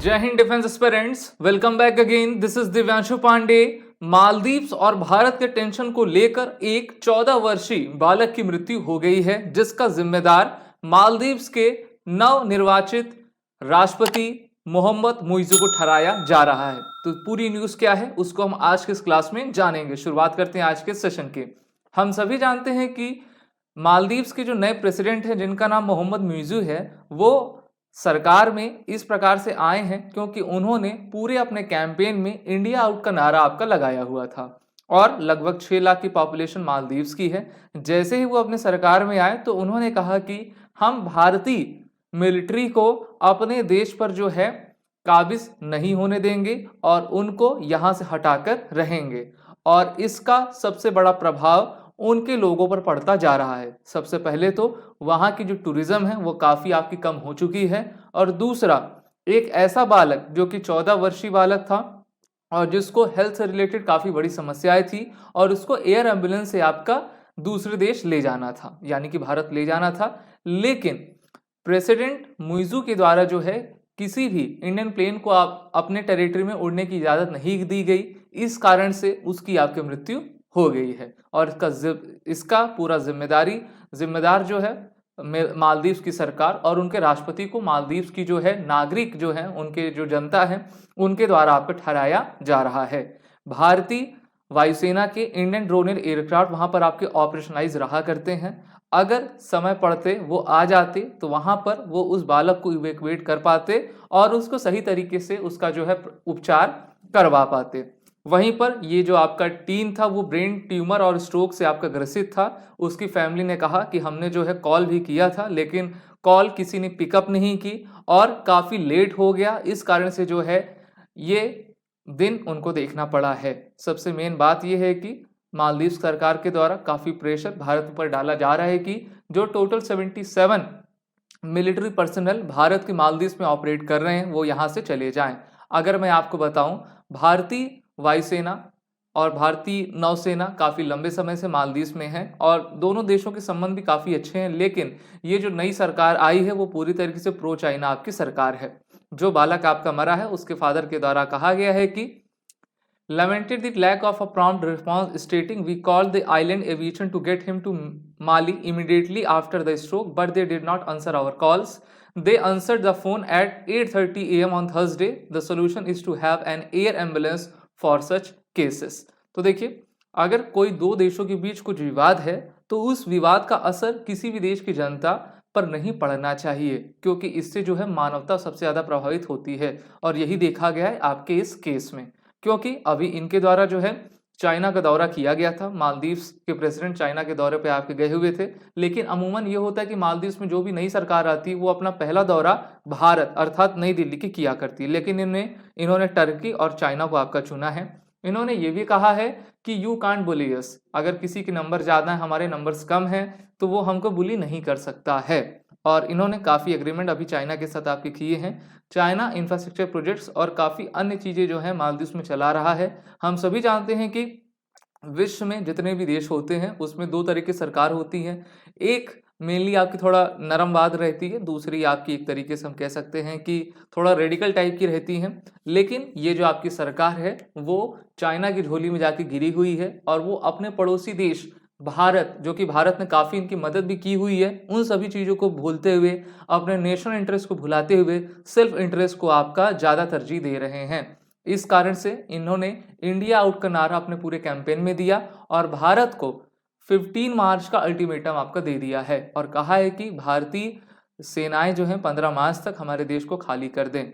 जय Hind defence aspirants, welcome back again. This is Divyanshu Pandey. Maldives और भारत के टेंशन को लेकर एक 14 वर्षीय बालक की मृत्यु हो गई है, जिसका जिम्मेदार मालदीव्स के नवनिर्वाचित राष्ट्रपति मोहम्मद मुइज़ू को ठहराया जा रहा है। तो पूरी न्यूज क्या है उसको हम आज के इस क्लास में जानेंगे। शुरुआत करते हैं आज के सेशन के। हम सभी जानते हैं कि मालदीव्स के जो नए प्रेसिडेंट हैं, जिनका नाम मोहम्मद मुइज़ू है, वो सरकार में इस प्रकार से आए हैं क्योंकि उन्होंने पूरे अपने कैंपेन में इंडिया आउट का नारा आपका लगाया हुआ था और लगभग 6 लाख की पॉपुलेशन मालदीव्स की है। जैसे ही वो अपने सरकार में आए तो उन्होंने कहा कि हम भारतीय मिलिट्री को अपने देश पर जो है काबिज नहीं होने देंगे और उनको यहाँ से हटाकर रहेंगे। और इसका सबसे बड़ा प्रभाव उनके लोगों पर पड़ता जा रहा है। सबसे पहले तो वहाँ की जो टूरिज्म है वो काफ़ी आपकी कम हो चुकी है, और दूसरा एक ऐसा बालक जो कि 14 वर्षीय बालक था और जिसको हेल्थ से रिलेटेड काफ़ी बड़ी समस्याएं थी और उसको एयर एम्बुलेंस से आपका दूसरे देश ले जाना था, यानी कि भारत ले जाना था। लेकिन प्रेसिडेंट मुइज़ू के द्वारा जो है किसी भी इंडियन प्लेन को आप अपने टेरिटरी में उड़ने की इजाज़त नहीं दी गई। इस कारण से उसकी आपकी मृत्यु हो गई है और इसका पूरा जिम्मेदार जो है मालदीव्स की सरकार और उनके राष्ट्रपति को मालदीव्स की जो है नागरिक जो है, उनके जो जनता है, उनके द्वारा आपको ठहराया जा रहा है। भारतीय वायुसेना के इंडियन ड्रोनर एयरक्राफ्ट वहां पर आपके ऑपरेशनलाइज रहा करते हैं। अगर समय पड़ते वो आ जाते तो वहां पर वो उस बालक को इवैक्यूएट कर पाते और उसको सही तरीके से उसका जो है उपचार करवा पाते। वहीं पर ये जो आपका टीन था वो ब्रेन ट्यूमर और स्ट्रोक से आपका ग्रसित था। उसकी फैमिली ने कहा कि हमने जो है कॉल भी किया था, लेकिन कॉल किसी ने पिकअप नहीं की और काफ़ी लेट हो गया। इस कारण से जो है ये दिन उनको देखना पड़ा है। सबसे मेन बात यह है कि मालदीव सरकार के द्वारा काफ़ी प्रेशर भारत पर डाला जा रहा है कि जो टोटल 77 मिलिट्री पर्सनल भारत के मालदीव में ऑपरेट कर रहे हैं वो यहाँ से चले जाएं। अगर मैं आपको बताऊं, भारतीय वायुसेना और भारतीय नौसेना काफ़ी लंबे समय से मालदीव में है और दोनों देशों के संबंध भी काफ़ी अच्छे हैं। लेकिन ये जो नई सरकार आई है वो पूरी तरीके से प्रो चाइना आपकी सरकार है। जो बालक आपका मरा है उसके फादर के द्वारा कहा गया है कि lamented the lack of a prompt response, stating we called the island aviation to get him to Mali immediately after the stroke, but they did not answer our calls. They answered the phone at 8:30 a.m. on Thursday. The solution is to have an air ambulance for such cases. तो देखिए, अगर कोई दो देशों के बीच कुछ विवाद है तो उस विवाद का असर किसी भी देश की जनता पर नहीं पड़ना चाहिए, क्योंकि इससे जो है मानवता सबसे ज़्यादा प्रभावित होती है। और यही देखा गया है आपके इस केस में, क्योंकि अभी इनके द्वारा जो है चाइना का दौरा किया गया था। मालदीव्स के प्रेसिडेंट चाइना के दौरे पे आपके गए हुए थे। लेकिन अमूमन ये होता है कि मालदीव्स में जो भी नई सरकार आती है वो अपना पहला दौरा भारत अर्थात नई दिल्ली की किया करती है, लेकिन इन्होंने टर्की और चाइना को आपका चुना है। इन्होंने ये भी कहा है कि यू कांट बुली अस, अगर किसी के नंबर ज़्यादा है, हमारे नंबर्स कम हैं, तो वो हमको बुली नहीं कर सकता है। और इन्होंने काफ़ी एग्रीमेंट अभी चाइना के साथ आपके किए हैं। चाइना इंफ्रास्ट्रक्चर प्रोजेक्ट्स और काफ़ी अन्य चीज़ें जो है मालदीव में चला रहा है। हम सभी जानते हैं कि विश्व में जितने भी देश होते हैं उसमें दो तरह की सरकार होती है। एक मेनली आपकी थोड़ा नरमवाद रहती है, दूसरी आपकी एक तरीके से हम कह सकते हैं कि थोड़ा रेडिकल टाइप की रहती है। लेकिन ये जो आपकी सरकार है वो चाइना की झोली में जाके गिरी हुई है और वो अपने पड़ोसी देश भारत, जो कि भारत ने काफ़ी इनकी मदद भी की हुई है, उन सभी चीज़ों को भूलते हुए, अपने नेशनल इंटरेस्ट को भुलाते हुए सेल्फ इंटरेस्ट को आपका ज़्यादा तरजीह दे रहे हैं। इस कारण से इन्होंने इंडिया आउट का नारा अपने पूरे कैंपेन में दिया और भारत को 15 मार्च का अल्टीमेटम आपका दे दिया है और कहा है कि भारतीय सेनाएं जो हैं 15 मार्च तक हमारे देश को खाली कर दें।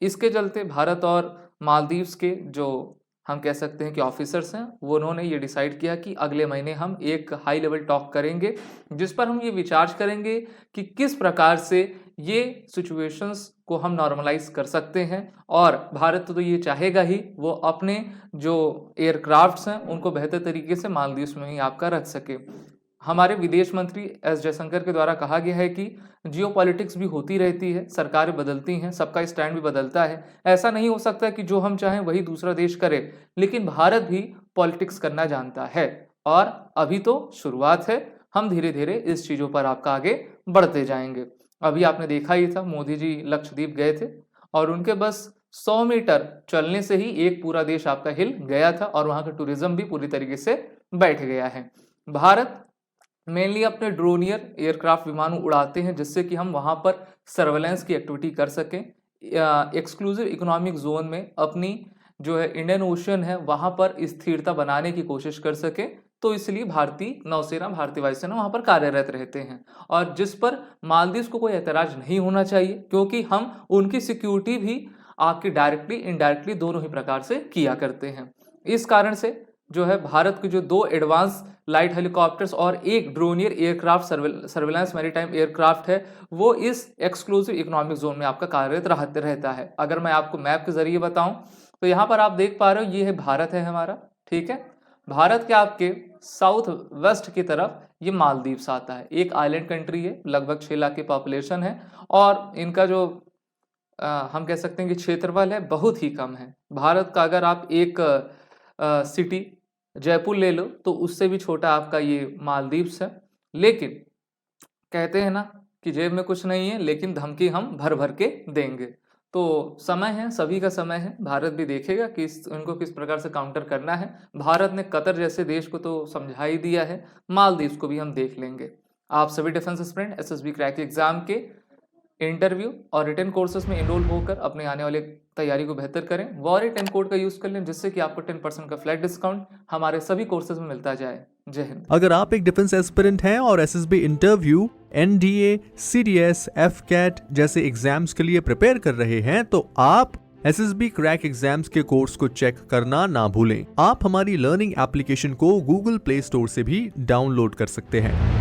इसके चलते भारत और मालदीव्स के जो हम कह सकते हैं कि ऑफिसर्स हैं, वो उन्होंने ये डिसाइड किया कि अगले महीने हम एक हाई लेवल टॉक करेंगे, जिस पर हम ये विचार करेंगे कि किस प्रकार से ये सिचुएशंस को हम नॉर्मलाइज कर सकते हैं। और भारत तो ये चाहेगा ही वो अपने जो एयरक्राफ्ट्स हैं उनको बेहतर तरीके से मालदीव्स में ही आपका रख सके। हमारे विदेश मंत्री एस जयशंकर के द्वारा कहा गया है कि जियोपॉलिटिक्स भी होती रहती है, सरकारें बदलती हैं, सबका स्टैंड भी बदलता है। ऐसा नहीं हो सकता कि जो हम चाहें वही दूसरा देश करे, लेकिन भारत भी पॉलिटिक्स करना जानता है और अभी तो शुरुआत है। हम धीरे धीरे इस चीज़ों पर आपका आगे बढ़ते जाएंगे। अभी आपने देखा ही था, मोदी जी लक्षद्वीप गए थे और उनके बस 100 मीटर चलने से ही एक पूरा देश आपका हिल गया था और वहां का टूरिज्म भी पूरी तरीके से बैठ गया है। भारत मेनली अपने ड्रोनियर एयरक्राफ्ट विमान उड़ाते हैं जिससे कि हम वहां पर सर्वेलेंस की एक्टिविटी कर सकें। एक्सक्लूसिव इकोनॉमिक जोन में अपनी जो है इंडियन ओशन है वहां पर स्थिरता बनाने की कोशिश कर सके, तो इसलिए भारतीय नौसेना, भारतीय वायुसेना वहां पर कार्यरत रहते हैं। और जिस पर मालदीव को कोई ऐतराज नहीं होना चाहिए, क्योंकि हम उनकी सिक्योरिटी भी आपकी डायरेक्टली इनडायरेक्टली दोनों ही प्रकार से किया करते हैं। इस कारण से जो है भारत के जो 2 एडवांस लाइट हेलीकॉप्टर्स और एक ड्रोनियर एयरक्राफ्ट सर्वेलेंस मैरीटाइम एयरक्राफ्ट है, वो इस एक्सक्लूसिव इकोनॉमिक जोन में आपका कार्यरत रहता है। अगर मैं आपको मैप के जरिए बताऊं तो यहाँ पर आप देख पा रहे हो, ये है भारत है हमारा, ठीक है। भारत के आपके साउथ वेस्ट की तरफ ये मालदीव्स आता है, एक आइलैंड कंट्री है, लगभग 6 लाख की पॉपुलेशन है और इनका जो हम कह सकते हैं कि क्षेत्रफल है बहुत ही कम है। भारत का अगर आप एक सिटी जयपुर ले लो तो उससे भी छोटा आपका ये मालदीव्स है। लेकिन कहते हैं ना कि जेब में कुछ नहीं है लेकिन धमकी हम भर भर के देंगे। तो समय है, सभी का समय है, भारत भी देखेगा कि उनको किस प्रकार से काउंटर करना है। भारत ने कतर जैसे देश को तो समझा ही दिया है, मालदीव्स को भी हम देख लेंगे। आप सभी defence aspirant SSB crack exam के इंटरव्यू और रिटन कोर्सेज में इनरोल होकर अपने आने वाले तैयारी को बेहतर करें। वॉरी 10 कोड का यूज कर लें जिससे कि आपको 10% का फ्लैट डिस्काउंट हमारे सभी कोर्सेज में मिलता जाए। जय हिंद। अगर आप एक डिफेंस एस्पिरेंट हैं और SSB interview, NDA, CDS, AFCAT जैसे एग्जाम्स के लिए प्रिपेयर कर रहे हैं तो आप एसएसबी क्रैक एग्जाम्स के कोर्स को चेक करना ना भूलें। आप हमारी लर्निंग एप्लीकेशन को गूगल प्ले स्टोर से भी डाउनलोड कर सकते हैं।